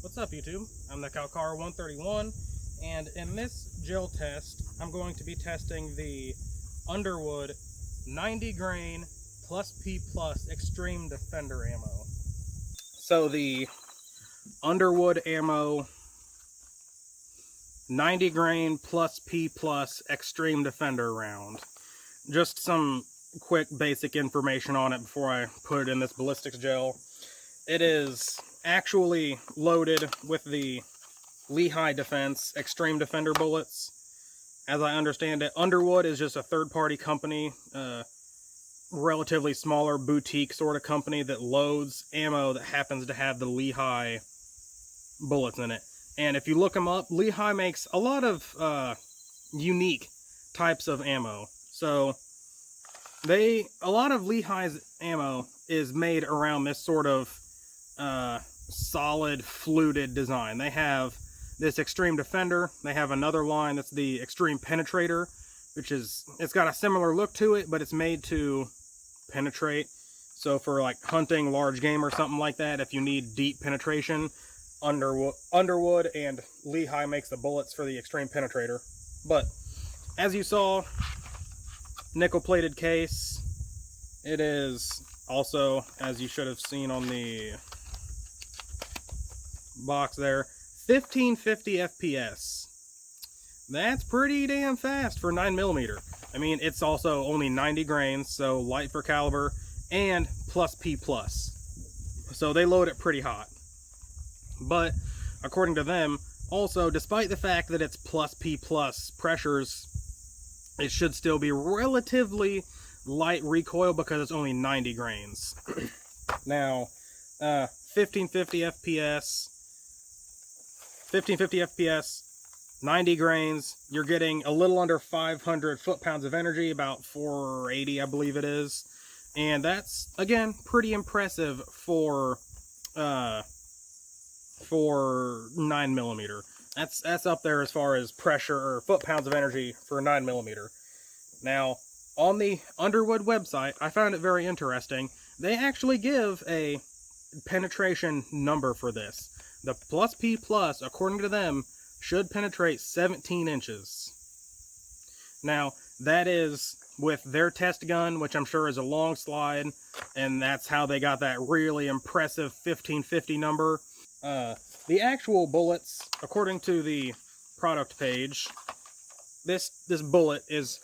What's up, YouTube? I'm the Calcar131, and in this gel test, I'm going to be testing the Underwood 90 grain plus P plus Xtreme Defender ammo. So the Underwood ammo 90 grain plus P plus Xtreme Defender round. Just some quick basic information on it before I put it in this ballistics gel. It is actually loaded with the Lehigh Defense Xtreme Defender bullets. As I understand it, Underwood is just a third-party company, relatively smaller boutique sort of company that loads ammo that happens to have the Lehigh bullets in it. And if you look them up, Lehigh makes a lot of unique types of ammo. So a lot of Lehigh's ammo is made around this sort of solid fluted design. They have this Xtreme Defender. They have another line that's the Xtreme Penetrator, which is, it's got a similar look to it, but it's made to penetrate. So for like hunting large game or something like that, if you need deep penetration, Underwood and Lehigh makes the bullets for the Xtreme Penetrator. But as you saw, nickel plated case. It is also, as you should have seen on the box there, 1550 FPS. That's pretty damn fast for 9mm. I mean, it's also only 90 grains, so light for caliber, and plus P plus. So they load it pretty hot. But according to them, also, despite the fact that it's plus P plus pressures, it should still be relatively light recoil because it's only 90 grains. Now, 1550 FPS, 90 grains, you're getting a little under 500 foot-pounds of energy, about 480, I believe it is. And that's, again, pretty impressive for 9mm. That's up there as far as pressure or foot-pounds of energy for 9mm. Now, on the Underwood website, I found it very interesting. They actually give a penetration number for this. The plus P plus, according to them, should penetrate 17 inches. Now, that is with their test gun, which I'm sure is a long slide, and that's how they got that really impressive 1550 number. The actual bullets, according to the product page, this bullet is,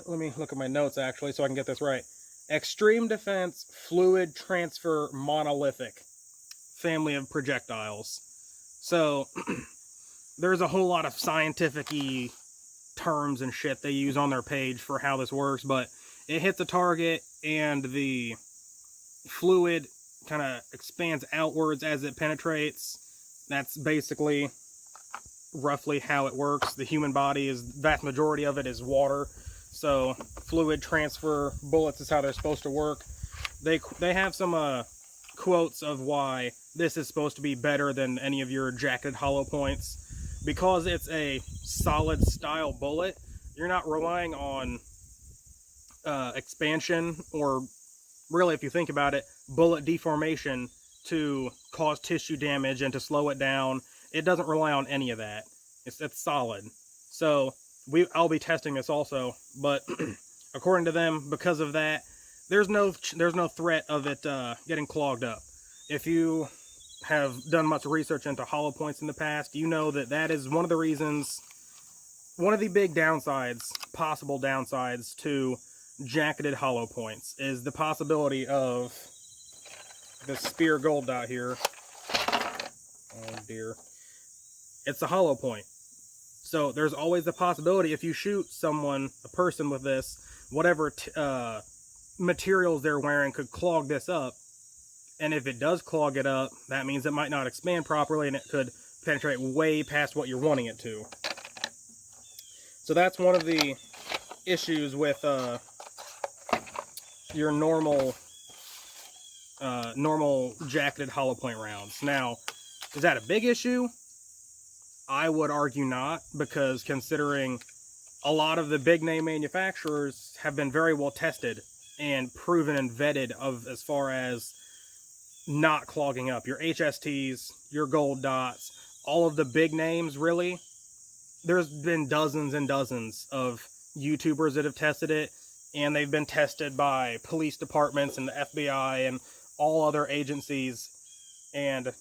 let me look at my notes actually so I can get this right. Extreme Defense Fluid Transfer Monolithic family of projectiles. So there's a whole lot of scientific-y terms and shit they use on their page for how this works, but it hits a target and the fluid kind of expands outwards as it penetrates. That's basically roughly how it works. The human body is, vast majority of it is water, so fluid transfer bullets is how they're supposed to work. They have some quotes of why this is supposed to be better than any of your jacketed hollow points. Because it's a solid style bullet, you're not relying on expansion or, really, if you think about it, bullet deformation to cause tissue damage and to slow it down. It doesn't rely on any of that. It's solid. So I'll be testing this also, but according to them, because of that, there's no threat of it getting clogged up. If you have done much research into hollow points in the past, you know that that is one of the reasons, one of the big downsides, possible downsides to jacketed hollow points is the possibility of the Speer Gold Dot here. Oh dear. It's a hollow point. So there's always the possibility, if you shoot someone, a person with this, whatever materials they're wearing could clog this up. And if it does clog it up, that means it might not expand properly and it could penetrate way past what you're wanting it to. So that's one of the issues with your normal jacketed hollow point rounds. Now, is that a big issue? I would argue not, because considering a lot of the big name manufacturers have been very well tested and proven and vetted of as far as not clogging up. Your HSTs, your Gold Dots, all of the big names, really. There's been dozens and dozens of YouTubers that have tested it, and they've been tested by police departments and the FBI and all other agencies. And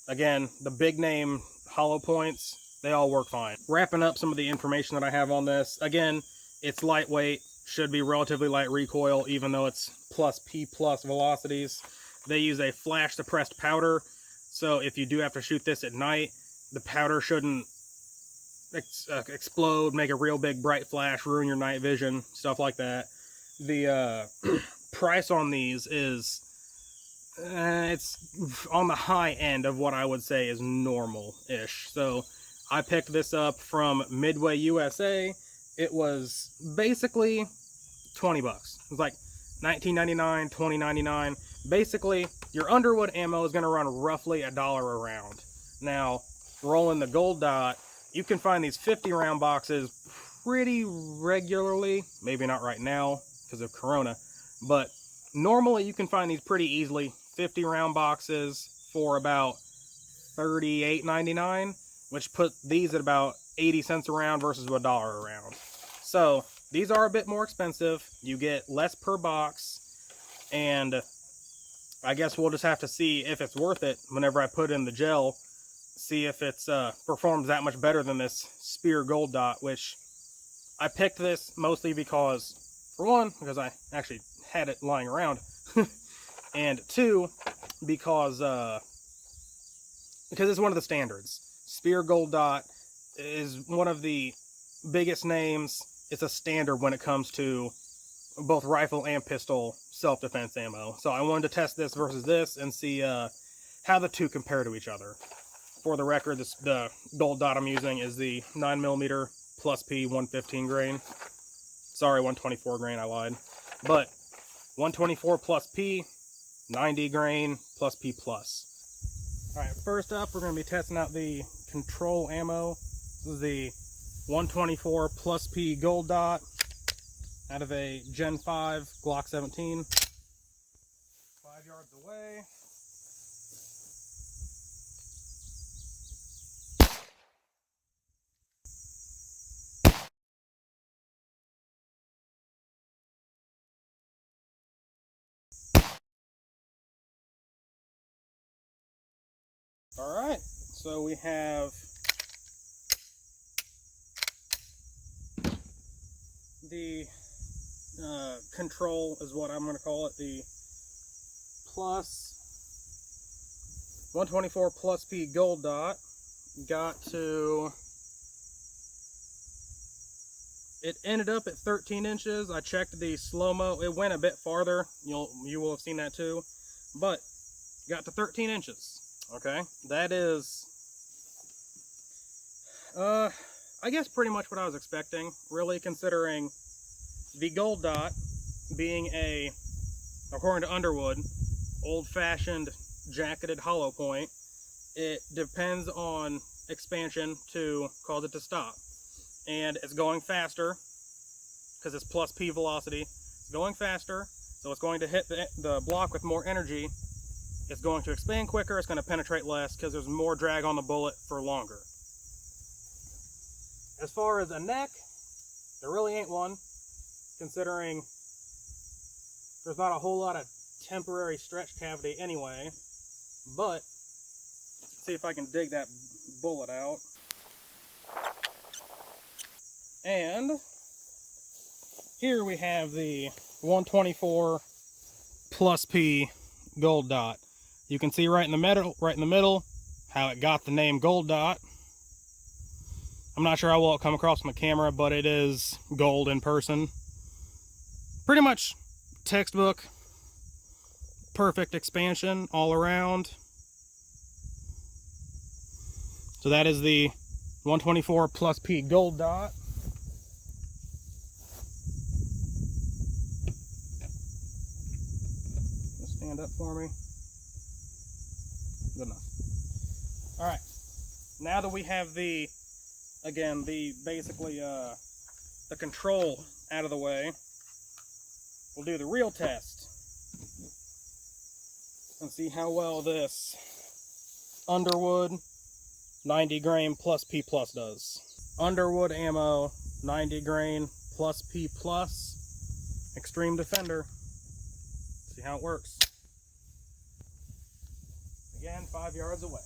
again, the big name hollow points, they all work fine. Wrapping up some of the information that I have on this. Again, it's lightweight, should be relatively light recoil, even though it's +P+ velocities. They use a flash suppressed powder, so if you do have to shoot this at night, the powder shouldn't explode, make a real big bright flash, ruin your night vision, stuff like that. The price on these is it's on the high end of what I would say is normal-ish. So I picked this up from Midway USA. It was basically 20 bucks. It was like $19.99, $20.99. Basically, your Underwood ammo is going to run roughly $1 a round. Now, rolling the Gold Dot, you can find these 50-round boxes pretty regularly. Maybe not right now because of Corona, but normally you can find these pretty easily. 50-round boxes for about $38.99, which put these at about 80 cents a round versus $1 a round. So these are a bit more expensive. You get less per box, and I guess we'll just have to see if it's worth it whenever I put in the gel. See if it's performs that much better than this Speer Gold Dot, which I picked this mostly because, for one, because I actually had it lying around, and two, because it's one of the standards. Speer Gold Dot is one of the biggest names. It's a standard when it comes to both rifle and pistol self-defense ammo. So I wanted to test this versus this and see how the two compare to each other. For the record, the Gold Dot I'm using is the 9mm +P 115 grain. Sorry, 124 grain, I lied. But 124 +P, 90 grain +P+. Alright, first up, we're going to be testing out the control ammo. This is the 124 +P Gold Dot out of a Gen 5 Glock 17. 5 yards away. Alright, so we have the control is what I'm going to call it, the plus 124 +P Gold Dot. Got to, it ended up at 13 inches. I checked the slow-mo, it went a bit farther, you will have seen that too, but got to 13 inches. Okay, that is, I guess pretty much what I was expecting, really, considering the Gold Dot being a, according to Underwood, old-fashioned jacketed hollow point. It depends on expansion to cause it to stop. And it's going faster, because it's +P velocity. It's going faster, so it's going to hit the block with more energy. It's going to expand quicker, it's going to penetrate less, because there's more drag on the bullet for longer. As far as a neck, there really ain't one, considering there's not a whole lot of temporary stretch cavity anyway. But, let's see if I can dig that bullet out. And here we have the 124 +P Gold Dot. You can see right in the middle, how it got the name Gold Dot. I'm not sure how well it come across on the camera, but it is gold in person. Pretty much textbook, perfect expansion all around. So that is the 124 +P Gold Dot. Stand up for me. Good enough. All right. Now that we have the, again, basically the control out of the way, we'll do the real test. and see how well this Underwood 90 grain plus P plus does. Underwood ammo, 90 grain plus P plus, Xtreme Defender. See how it works. Again, 5 yards away.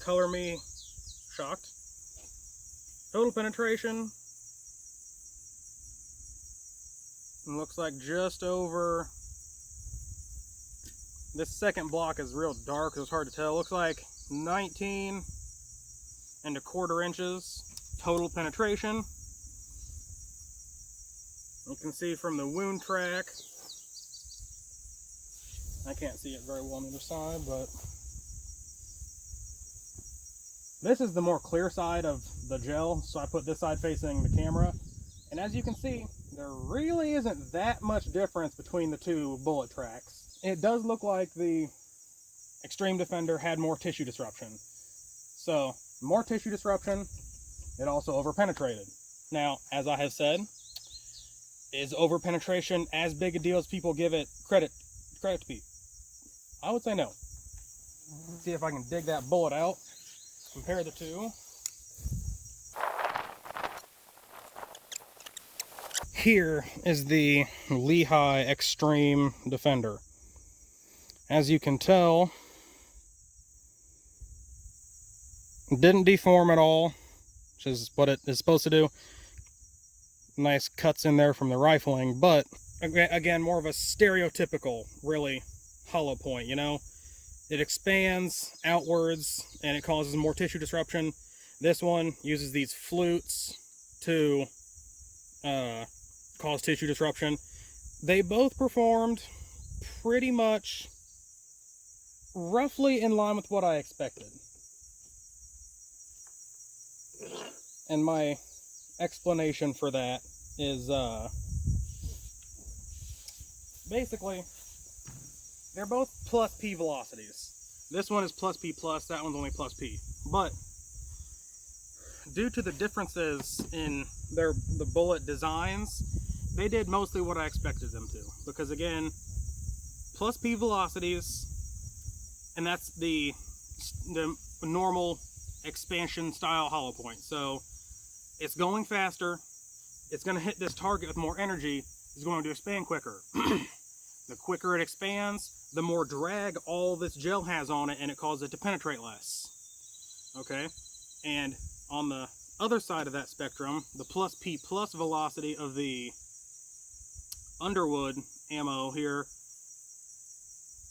Color me shocked. Total penetration looks like just over. This second block is real dark, so it's hard to tell. Looks like 19 1/4 inches total penetration. You can see from the wound track, I can't see it very well on the other side, but this is the more clear side of the gel, so I put this side facing the camera. And as you can see, there really isn't that much difference between the two bullet tracks. It does look like the Xtreme Defender had more tissue disruption. So, more tissue disruption, it also over-penetrated. Now, as I have said, is over-penetration as big a deal as people give it credit to be? I would say no. Let's see if I can dig that bullet out. Compare the two. Here is the Lehigh Xtreme Defender. As you can tell, it didn't deform at all, which is what it is supposed to do. Nice cuts in there from the rifling, but again, more of a stereotypical, really, hollow point, you know? It expands outwards and it causes more tissue disruption. This one uses these flutes to cause tissue disruption. They both performed pretty much roughly in line with what I expected. And my explanation for that is basically they're both plus P velocities. This one is plus P plus, that one's only plus P. But due to the differences in the bullet designs, they did mostly what I expected them to. Because again, plus P velocities, and that's the normal expansion style hollow point. So it's going faster, it's going to hit this target with more energy, it's going to expand quicker. The quicker it expands, the more drag all this gel has on it, and it causes it to penetrate less. Okay? And on the other side of that spectrum, the plus P plus velocity of the Underwood ammo here,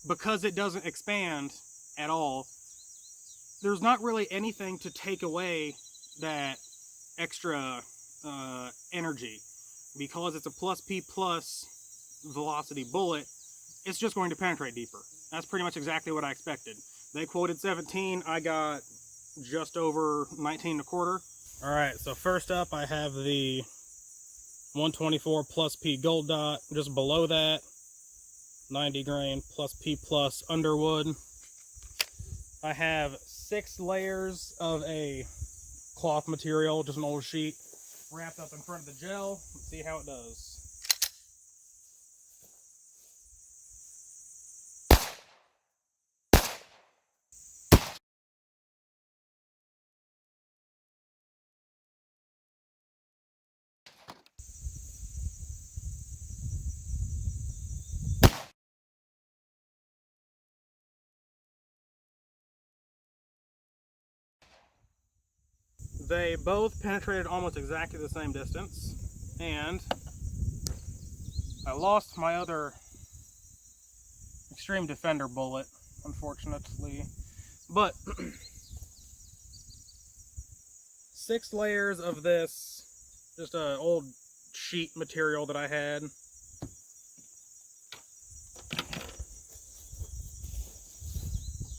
because it doesn't expand at all, there's not really anything to take away that extra energy. Because it's a plus P plus velocity bullet, it's just going to penetrate deeper. That's pretty much exactly what I expected. They quoted 17, I got just over 19 1/4. Alright, so first up I have the 124 plus P Gold Dot. Just below that, 90 grain plus P plus Underwood. I have 6 layers of a cloth material, just an old sheet, wrapped up in front of the gel. Let's see how it does. They both penetrated almost exactly the same distance, and I lost my other Xtreme Defender bullet, unfortunately, but 6 layers of this, just an old sheet material that I had.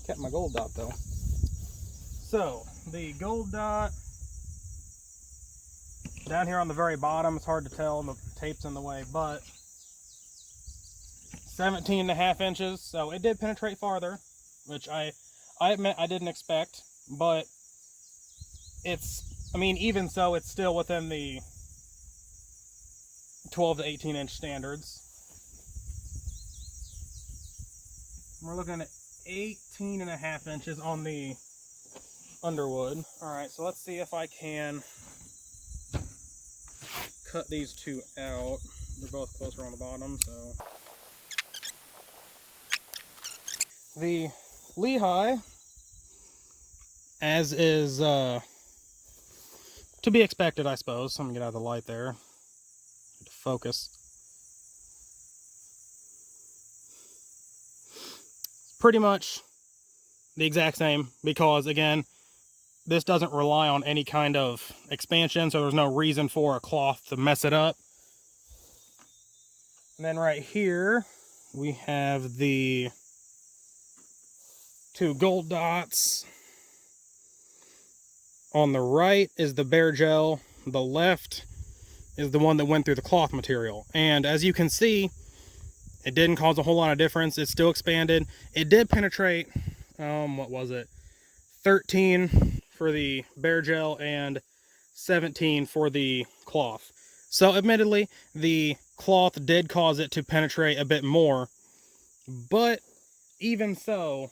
Kept my Gold Dot though. So, the Gold Dot, down here on the very bottom, it's hard to tell, the tape's in the way, but 17.5 inches, so it did penetrate farther, which I admit I didn't expect, but I mean, even so, it's still within the 12 to 18 inch standards. We're looking at 18.5 inches on the Underwood. Alright, so let's see if I can cut these two out. They're both closer on the bottom, so. The Lehigh, as is to be expected, I suppose. Let me get out of the light there to focus. It's pretty much the exact same because, again, this doesn't rely on any kind of expansion, so there's no reason for a cloth to mess it up. And then right here, we have the two gold dots. On the right is the bare gel. The left is the one that went through the cloth material. And as you can see, it didn't cause a whole lot of difference. It still expanded. It did penetrate, what was it? 13 for the bare gel and 17 for the cloth. So admittedly, the cloth did cause it to penetrate a bit more, but even so,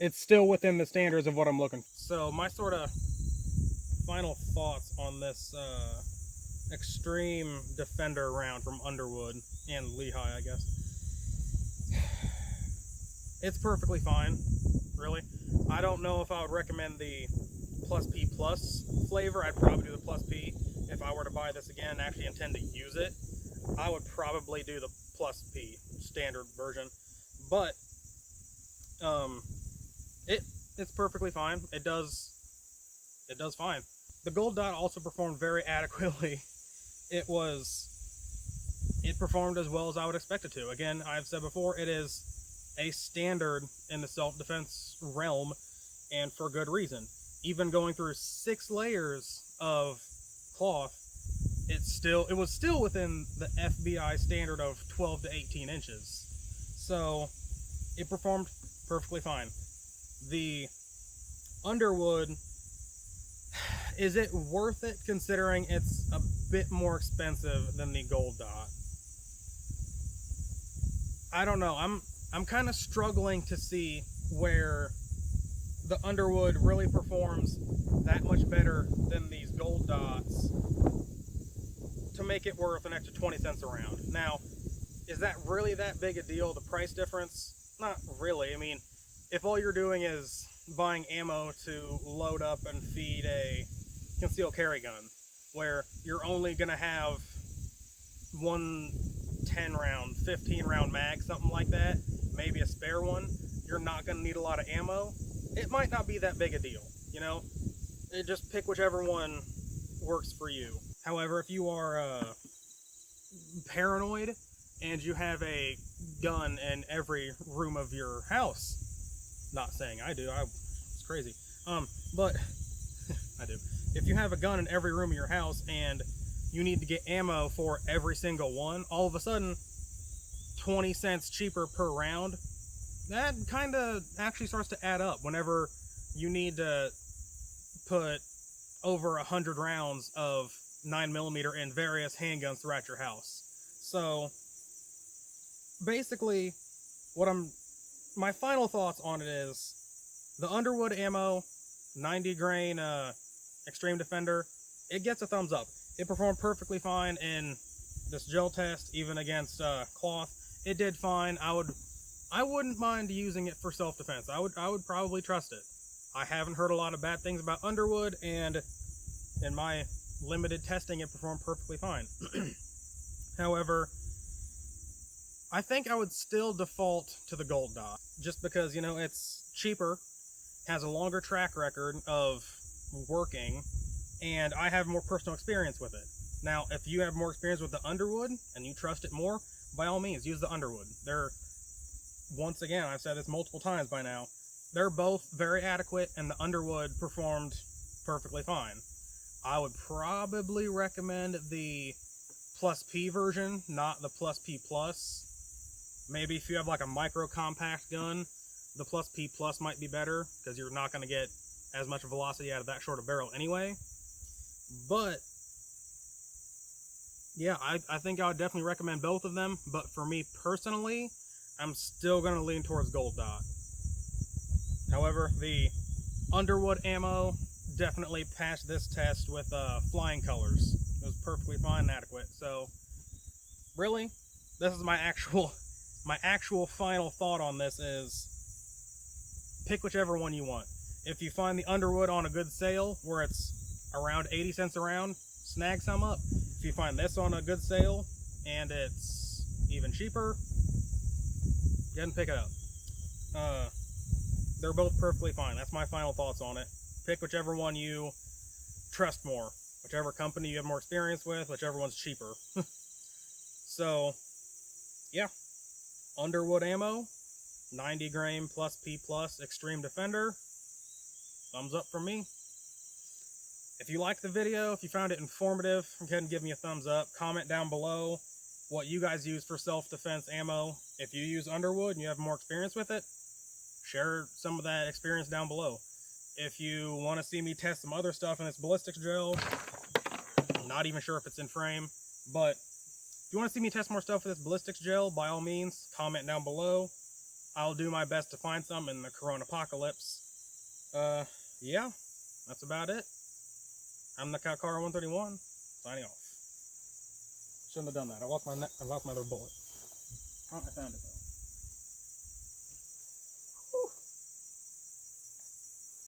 it's still within the standards of what I'm looking for. So my sort of final thoughts on this Xtreme Defender round from Underwood and Lehigh, I guess. It's perfectly fine, really. I don't know if I would recommend the Plus P Plus flavor. I'd probably do the Plus P if I were to buy this again and actually intend to use it. I would probably do the Plus P standard version, but it's perfectly fine. It does fine. The Gold Dot also performed very adequately. It performed as well as I would expect it to. Again, I've said before, it is a standard in the self-defense realm, and for good reason. Even going through 6 layers of cloth, it was still within the FBI standard of 12 to 18 inches. So it performed perfectly fine. The Underwood, is it worth it considering it's a bit more expensive than the Gold Dot? I don't know. I'm kind of struggling to see where the Underwood really performs that much better than these Gold Dots to make it worth an extra 20 cents a round. Now, is that really that big a deal, the price difference? Not really. I mean, if all you're doing is buying ammo to load up and feed a concealed carry gun, where you're only going to have one 10 round, 15 round mag, something like that, maybe a spare one, you're not going to need a lot of ammo, it might not be that big a deal, you know? Just pick whichever one works for you. However, if you are paranoid and you have a gun in every room of your house, not saying I do, it's crazy, but I do. If you have a gun in every room of your house and you need to get ammo for every single one, all of a sudden 20 cents cheaper per round, that kind of actually starts to add up whenever you need to put over 100 rounds of 9mm in various handguns throughout your house. So basically my final thoughts on it is the Underwood ammo 90 grain Xtreme Defender, it gets a thumbs up. It performed perfectly fine in this gel test, even against cloth. It did fine. I wouldn't mind using it for self-defense. I would probably trust it. I haven't heard a lot of bad things about Underwood, and in my limited testing, it performed perfectly fine. However, I think I would still default to the Gold Dot, just because, you know, it's cheaper, has a longer track record of working, and I have more personal experience with it. Now, if you have more experience with the Underwood and you trust it more, by all means, use the Underwood. Once again, I've said this multiple times by now, they're both very adequate, and the Underwood performed perfectly fine. I would probably recommend the Plus P version, not the Plus P Plus. Maybe if you have like a micro compact gun, the plus P plus might be better, because you're not going to get as much velocity out of that short of barrel anyway. But yeah, I think I would definitely recommend both of them, but for me personally, I'm still going to lean towards Gold Dot. However, the Underwood ammo definitely passed this test with flying colors. It was perfectly fine and adequate. So really, this is my actual final thought on this is pick whichever one you want. If you find the Underwood on a good sale where it's around 80 cents a round, snag some up. If you find this on a good sale and it's even cheaper, go ahead and pick it up. They're both perfectly fine. That's my final thoughts on it. Pick whichever one you trust more, whichever company you have more experience with, whichever one's cheaper. So yeah, Underwood ammo, 90 grain plus P plus Xtreme Defender, thumbs up from me. If you liked the video, if you found it informative, go ahead and give me a thumbs up. Comment down below what you guys use for self-defense ammo. If you use Underwood and you have more experience with it, share some of that experience down below. If you want to see me test some other stuff in this ballistics gel, I'm not even sure if it's in frame, but if you want to see me test more stuff with this ballistics gel, by all means, comment down below. I'll do my best to find some in the Corona apocalypse. Yeah, that's about it. I'm the Calcara 131, signing off. Shouldn't have done that. I lost my other bullet. Oh, I found it though.